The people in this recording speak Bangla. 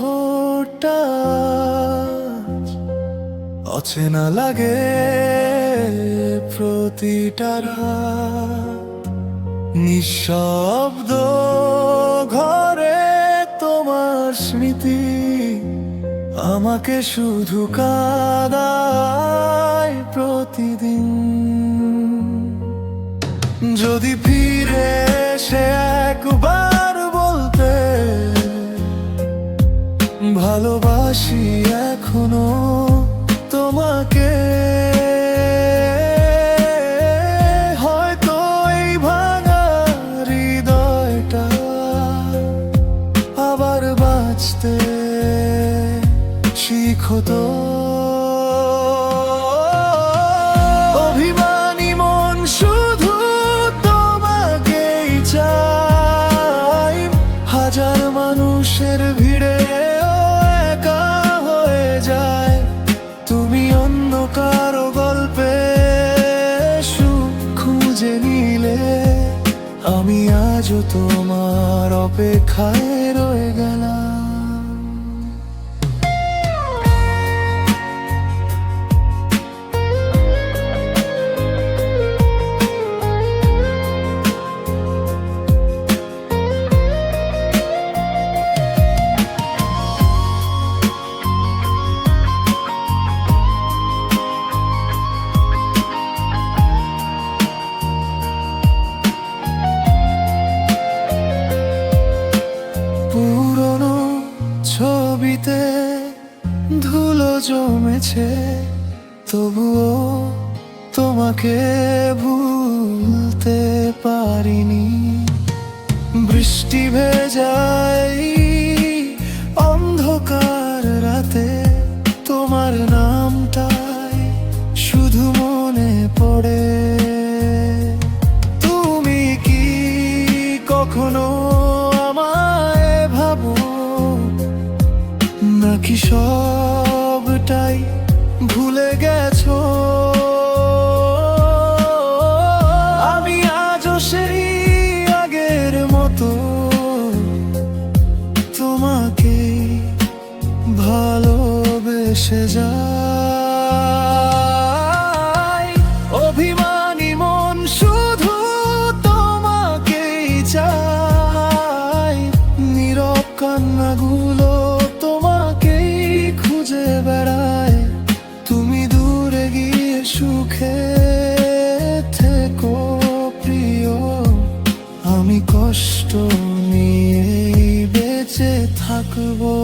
শহরটা অচেনা লাগে প্রতিটা রাত। নিঃশব্দ ঘরে তোমার স্মৃতি আমাকে শুধু কাঁদায় প্রতিদিন। যদি ফিরে এসে একবার বলতে ভালোবাসি এখনো তোমাকে, হয়তো এই ভাঙা হৃদয়টা আবার বাঁচতে শিখো তো। অভিমানী মন শুধু তোমাকেই চাই, হাজার মানুষের ভিড়ে একা হয়ে যায়। তুমি অন্য কারো গল্পে সুখ খুঁজে নিলে, আমি আজও তোমার অপেক্ষায় রয়ে গেলাম। পুরনো ছবিতে ধুলো জমেছে, তবুও তোমাকে ভুলতে পারিনি। বৃষ্টি ভেজাই অন্ধকার রাতে তোমার নামটাই শুধু মনে পড়ে। তুমি কি কখনো নাকি সবটাই ভুলে গেছো? আমি আজও সেই আগের মতো তোমাকে ভালোবেসে যাই। অভিমানী মন শুধু তোমাকেই চাই, নীরব কান্নাগুলো খুঁজে বেড়ায়। তুমি দূরে গিয়ে সুখে থেকো প্রিয়, আমি কষ্ট নিয়ে বেঁচে থাকবো।